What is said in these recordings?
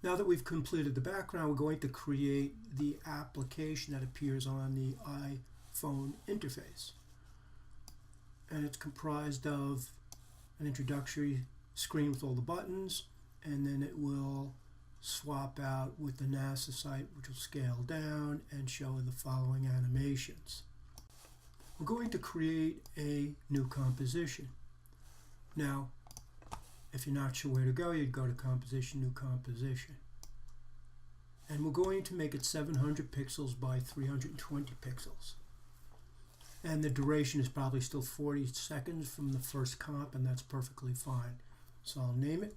Now that we've completed the background, we're going to create the application that appears on the iPhone interface. And it's comprised of an introductory screen with all the buttons, and then it will swap out with the NASA site, which will scale down and show the following animations. We're going to create a new composition. Now, if you're not sure where to go, you'd go to Composition, New Composition. And we're going to make it 700 pixels by 320 pixels. And the duration is probably still 40 seconds from the first comp, and that's perfectly fine. So I'll name it.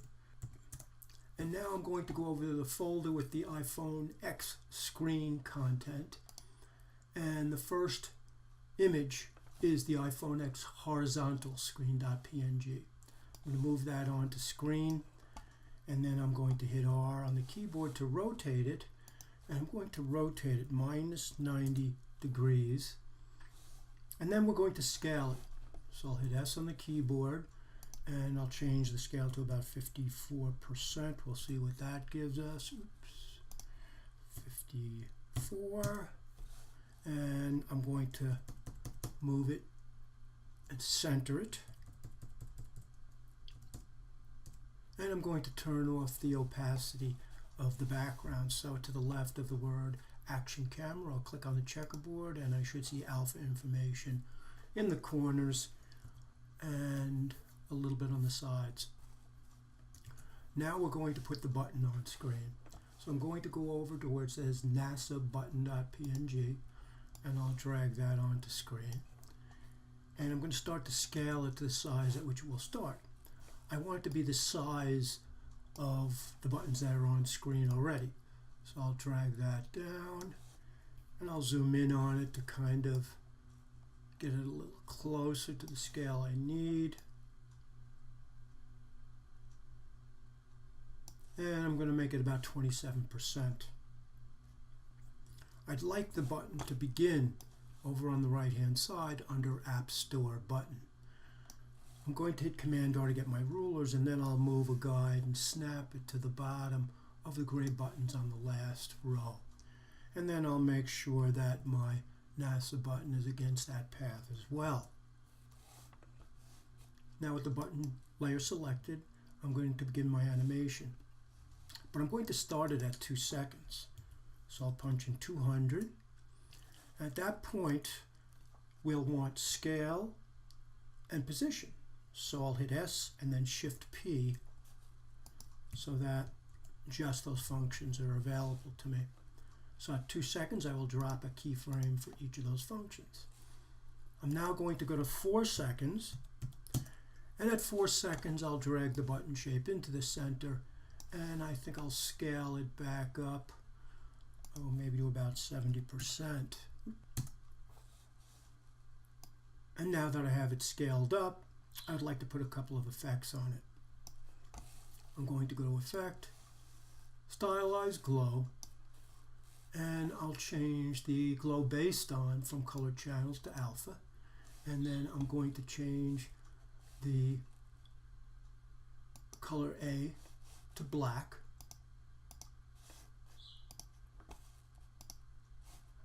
And now I'm going to go over to the folder with the iPhone X screen content. And the first image is the iPhone X horizontal screen.png. I'm going to move that onto screen, and then I'm going to hit R on the keyboard to rotate it, and I'm going to rotate it minus 90 degrees, and then we're going to scale it. So I'll hit S on the keyboard, and I'll change the scale to about 54%. We'll see what that gives us. Oops. 54, and I'm going to move it and center it. And I'm going to turn off the opacity of the background. So to the left of the word Action Camera, I'll click on the checkerboard, and I should see alpha information in the corners and a little bit on the sides. Now we're going to put the button on screen. So I'm going to go over to where it says NASA button.png, and I'll drag that onto screen. And I'm going to start to scale it to the size at which it will start. I want it to be the size of the buttons that are on screen already. So I'll drag that down, and I'll zoom in on it to kind of get it a little closer to the scale I need. And I'm going to make it about 27%. I'd like the button to begin over on the right hand side under App Store button. I'm going to hit Command R to get my rulers, and then I'll move a guide and snap it to the bottom of the gray buttons on the last row. And then I'll make sure that my NASA button is against that path as well. Now with the button layer selected, I'm going to begin my animation. But I'm going to start it at 2 seconds. So I'll punch in 200. At that point, we'll want scale and position. So I'll hit S and then Shift P so that just those functions are available to me. So at 2 seconds, I will drop a keyframe for each of those functions. I'm now going to go to 4 seconds, and at 4 seconds, I'll drag the button shape into the center, and I think I'll scale it back up, maybe to about 70%. And now that I have it scaled up, I'd like to put a couple of effects on it. I'm going to go to Effect, Stylize Glow, and I'll change the glow based on from colored channels to alpha, and then I'm going to change the color A to black,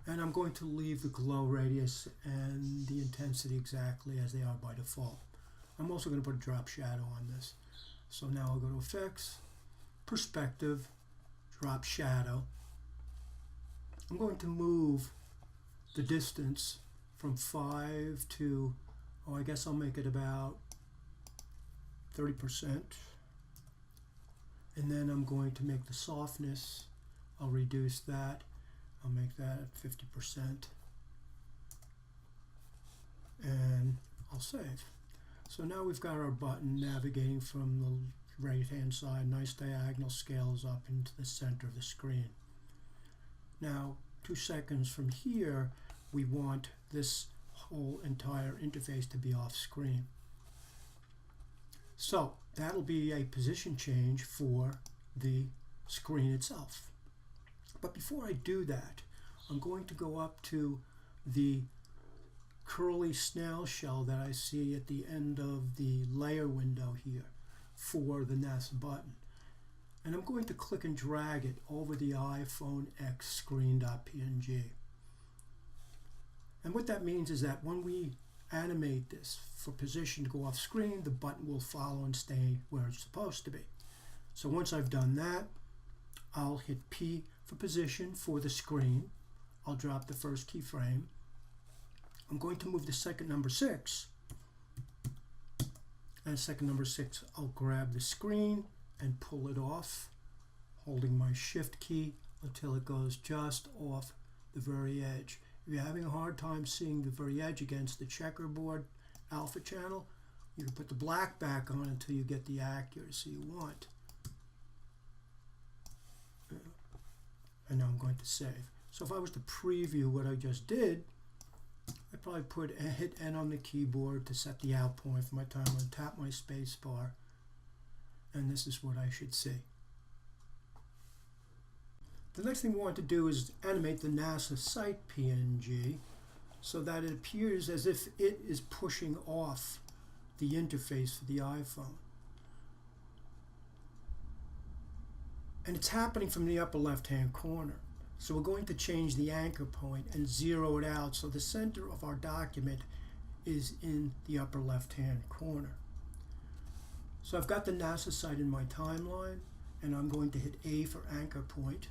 and I'm going to leave the glow radius and the intensity exactly as they are by default. I'm also going to put a drop shadow on this. So now I'll go to Effects, Perspective, Drop Shadow. I'm going to move the distance from 5 to, I guess I'll make it about 30%. And then I'm going to make the softness, I'll reduce that. I'll make that at 50%. And I'll save. So now we've got our button navigating from the right hand side, nice diagonal scales up into the center of the screen. Now 2 seconds from here, we want this whole entire interface to be off screen. So that'll be a position change for the screen itself. But before I do that, I'm going to go up to the curly snail shell that I see at the end of the layer window here for the NASA button. And I'm going to click and drag it over the iPhone X screen.png. And what that means is that when we animate this for position to go off screen, the button will follow and stay where it's supposed to be. So once I've done that, I'll hit P for position for the screen. I'll drop the first keyframe. I'm going to move the second number 6. And second number 6, I'll grab the screen and pull it off, holding my Shift key until it goes just off the very edge. If you're having a hard time seeing the very edge against the checkerboard alpha channel, you can put the black back on until you get the accuracy you want. And now I'm going to save. So if I was to preview what I just did, I'd probably hit N on the keyboard to set the out point for my timeline, tap my space bar, and this is what I should see. The next thing we want to do is animate the NASA site PNG so that it appears as if it is pushing off the interface for the iPhone. And it's happening from the upper left-hand corner. So we're going to change the anchor point and zero it out so the center of our document is in the upper left-hand corner. So I've got the NASA site in my timeline, and I'm going to hit A for anchor point,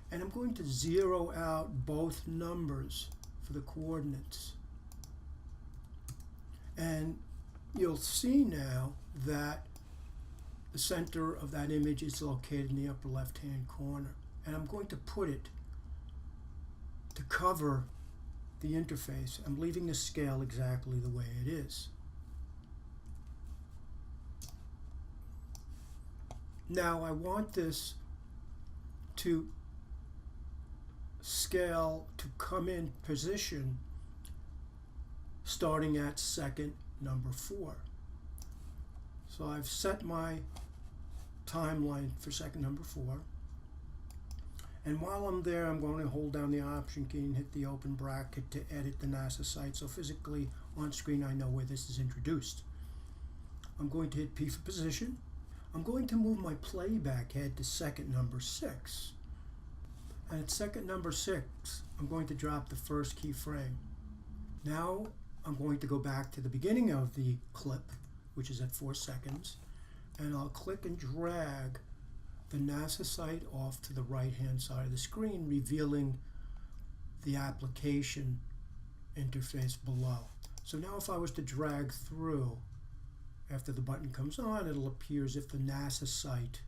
and I'm going to zero out both numbers for the coordinates. And you'll see now that the center of that image is located in the upper left-hand corner. And I'm going to put it to cover the interface. I'm leaving the scale exactly the way it is. Now I want this to scale to come in position starting at second number 4. So I've set my timeline for second number 4. And while I'm there, I'm going to hold down the Option key and hit the open bracket to edit the NASA site. So physically on screen, I know where this is introduced. I'm going to hit P for position. I'm going to move my playback head to second number 6. And at second number 6, I'm going to drop the first keyframe. Now I'm going to go back to the beginning of the clip, which is at 4 seconds, and I'll click and drag the NASA site off to the right-hand side of the screen, revealing the application interface below. So now if I was to drag through, after the button comes on, it'll appear as if the NASA site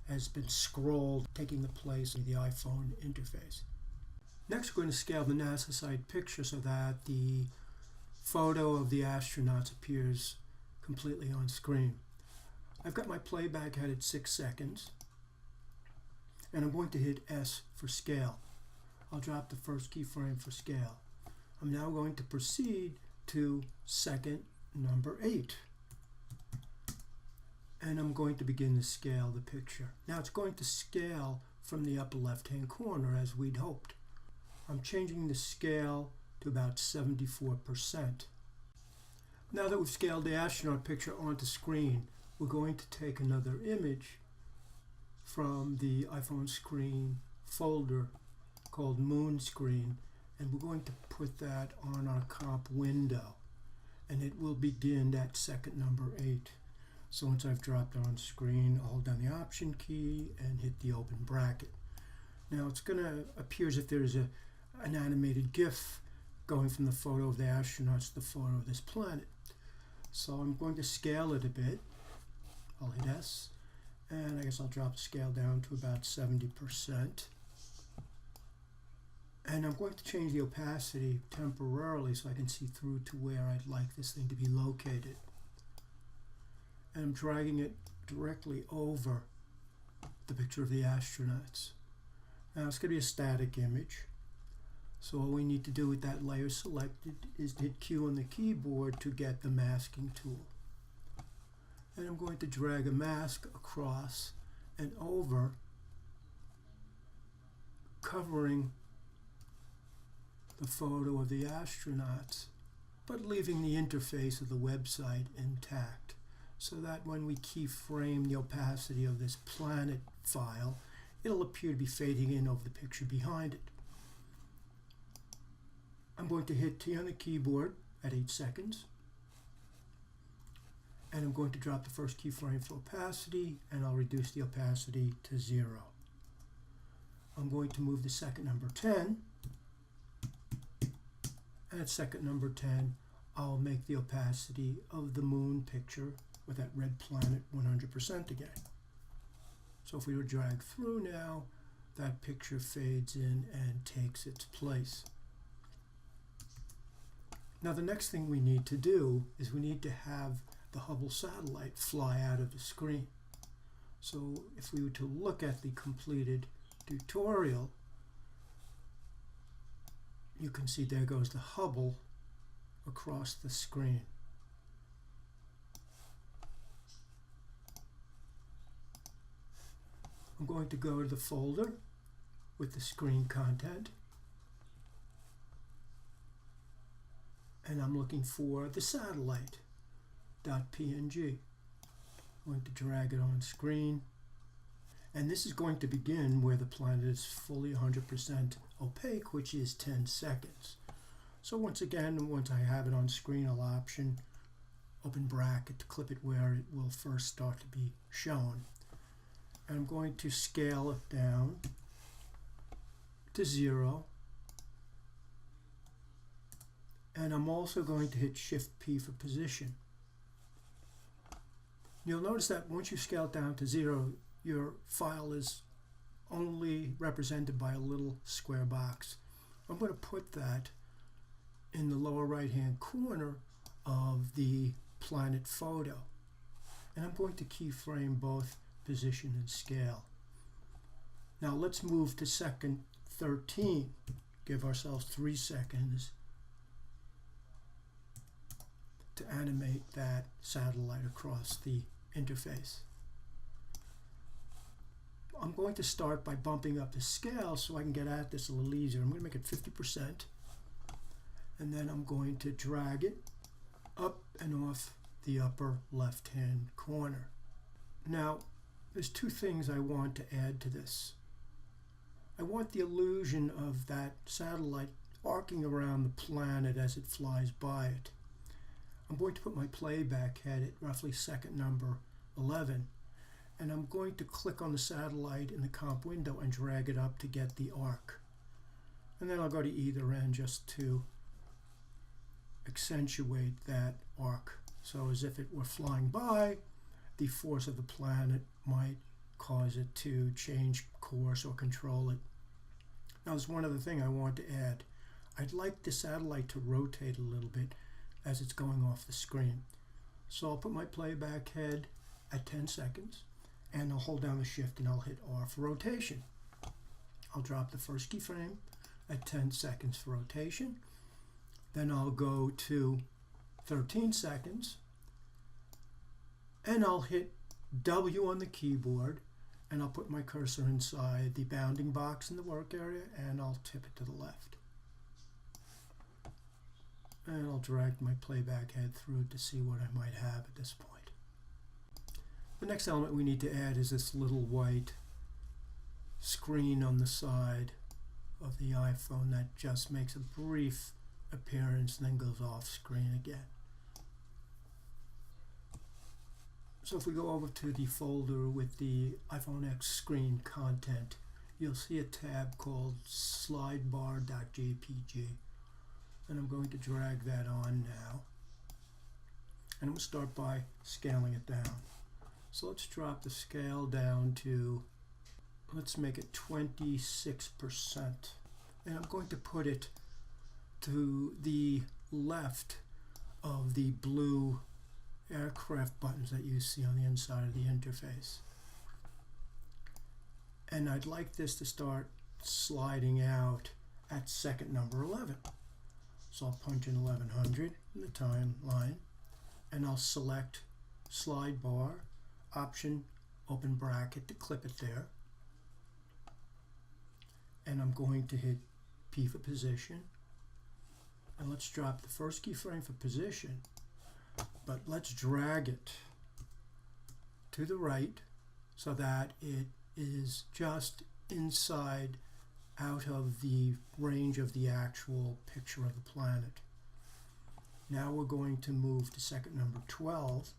has been scrolled, taking the place of the iPhone interface. Next, we're going to scale the NASA site picture so that the photo of the astronauts appears completely on screen. I've got my playback head at 6 seconds, and I'm going to hit S for scale. I'll drop the first keyframe for scale. I'm now going to proceed to second number 8. And I'm going to begin to scale the picture. Now it's going to scale from the upper left-hand corner as we'd hoped. I'm changing the scale to about 74%. Now that we've scaled the astronaut picture onto screen, we're going to take another image from the iPhone screen folder called Moon Screen, and we're going to put that on our comp window, and it will begin at second number 8. So once I've dropped on screen, I'll hold down the Option key and hit the open bracket. Now it's going to appear as if there's an animated GIF going from the photo of the astronauts to the photo of this planet. So I'm going to scale it a bit. I'll hit S, and I guess I'll drop the scale down to about 70%. And I'm going to change the opacity temporarily so I can see through to where I'd like this thing to be located. And I'm dragging it directly over the picture of the astronauts. Now it's going to be a static image. So all we need to do with that layer selected is hit Q on the keyboard to get the masking tool. And I'm going to drag a mask across and over, covering the photo of the astronauts, but leaving the interface of the website intact, so that when we keyframe the opacity of this planet file, it'll appear to be fading in over the picture behind it. I'm going to hit T on the keyboard at 8 seconds, and I'm going to drop the first keyframe for opacity, and I'll reduce the opacity to 0. I'm going to move the second number 10, and at second number 10, I'll make the opacity of the moon picture with that red planet 100% again. So if we were to drag through now, that picture fades in and takes its place. Now the next thing we need to do is we need to have the Hubble satellite fly out of the screen. So if we were to look at the completed tutorial, you can see there goes the Hubble across the screen. I'm going to go to the folder with the screen content, and I'm looking for the satellite.png. I'm going to drag it on screen, and this is going to begin where the planet is fully 100% opaque, which is 10 seconds. So once again, once I have it on screen, I'll option open bracket to clip it where it will first start to be shown. And I'm going to scale it down to 0. And I'm also going to hit Shift P for position. You'll notice that once you scale it down to 0, your file is only represented by a little square box. I'm going to put that in the lower right hand corner of the planet photo. And I'm going to keyframe both position and scale. Now let's move to second 13. Give ourselves 3 seconds to animate that satellite across the interface. I'm going to start by bumping up the scale so I can get at this a little easier. I'm going to make it 50%, and then I'm going to drag it up and off the upper left hand corner. Now there's 2 things I want to add to this. I want the illusion of that satellite arcing around the planet as it flies by it. I'm going to put my playback head at roughly second number 11, and I'm going to click on the satellite in the comp window and drag it up to get the arc. And then I'll go to either end just to accentuate that arc. So as if it were flying by, the force of the planet might cause it to change course or control it. Now there's one other thing I want to add. I'd like the satellite to rotate a little bit as it's going off the screen. So I'll put my playback head at 10 seconds, and I'll hold down the shift and I'll hit R for rotation. I'll drop the first keyframe at 10 seconds for rotation. Then I'll go to 13 seconds, and I'll hit W on the keyboard, and I'll put my cursor inside the bounding box in the work area, and I'll tip it to the left. And I'll drag my playback head through to see what I might have at this point. The next element we need to add is this little white screen on the side of the iPhone that just makes a brief appearance and then goes off screen again. So if we go over to the folder with the iPhone X screen content, you'll see a tab called slidebar.jpg, and I'm going to drag that on now, and I'm going to start by scaling it down. So let's drop the scale down to, let's make it 26%, and I'm going to put it to the left of the blue aircraft buttons that you see on the inside of the interface. And I'd like this to start sliding out at second number 11. So I'll punch in 1100 in the timeline, and I'll select slide bar, option, open bracket to clip it there. And I'm going to hit P for position. And let's drop the first keyframe for position, but let's drag it to the right so that it is just inside out of the range of the actual picture of the planet. Now we're going to move to second number 12,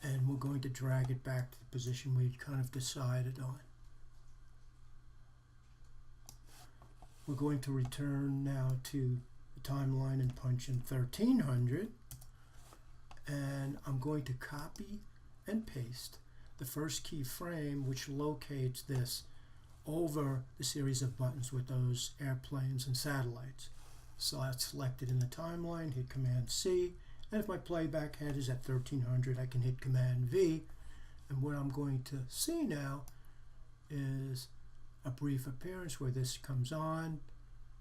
and we're going to drag it back to the position we'd kind of decided on. We're going to return now to the timeline and punch in 1300, and I'm going to copy and paste the first keyframe, which locates this over the series of buttons with those airplanes and satellites. So that's selected in the timeline, hit Command C, and if my playback head is at 1300, I can hit Command V, and what I'm going to see now is a brief appearance where this comes on,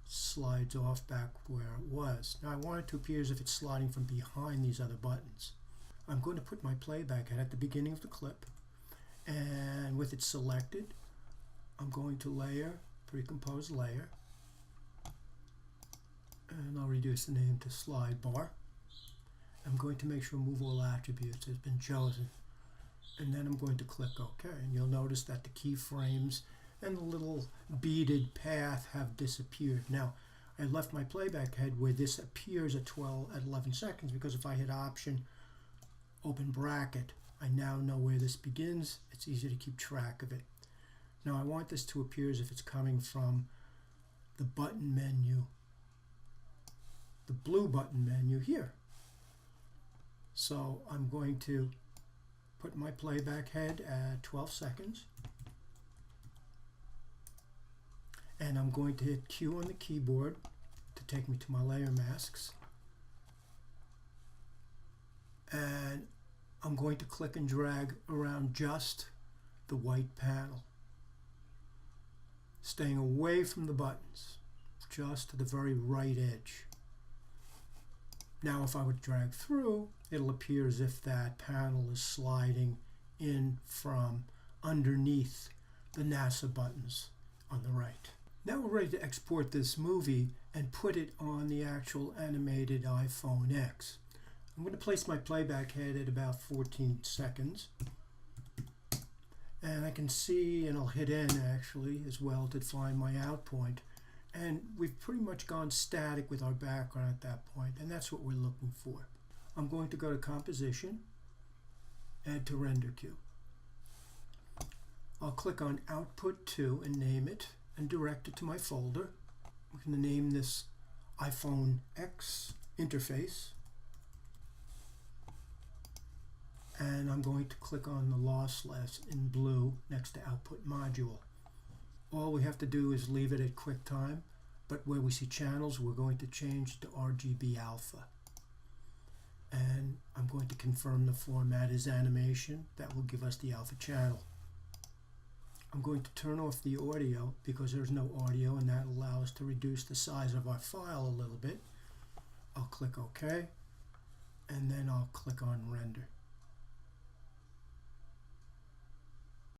slides off back where it was. Now I want it to appear as if it's sliding from behind these other buttons. I'm going to put my playback head at the beginning of the clip, and with it selected, I'm going to layer, pre-compose layer, and I'll reduce the name to slide bar. I'm going to make sure Move All Attributes has been chosen, and then I'm going to click OK, and you'll notice that the keyframes and the little beaded path have disappeared. Now, I left my playback head where this appears at 11 seconds, because if I hit Option, open bracket, I now know where this begins. It's easy to keep track of it. Now I want this to appear as if it's coming from the button menu, the blue button menu here. So I'm going to put my playback head at 12 seconds, and I'm going to hit Q on the keyboard to take me to my layer masks, and I'm going to click and drag around just the white panel, staying away from the buttons, just to the very right edge. Now if I would drag through, it'll appear as if that panel is sliding in from underneath the NASA buttons on the right. Now we're ready to export this movie and put it on the actual animated iPhone X. I'm going to place my playback head at about 14 seconds, and I can see, and I'll hit N actually as well to find my out point, and we've pretty much gone static with our background at that point, and that's what we're looking for. I'm going to go to Composition, Add to Render Queue. I'll click on Output To and name it and direct it to my folder. I'm going to name this iPhone X Interface. And I'm going to click on the lossless in blue next to Output Module. All we have to do is leave it at QuickTime, but where we see channels, we're going to change to RGB Alpha. And I'm going to confirm the format is animation. That will give us the alpha channel. I'm going to turn off the audio because there's no audio, and that allows us to reduce the size of our file a little bit. I'll click OK, and then I'll click on Render.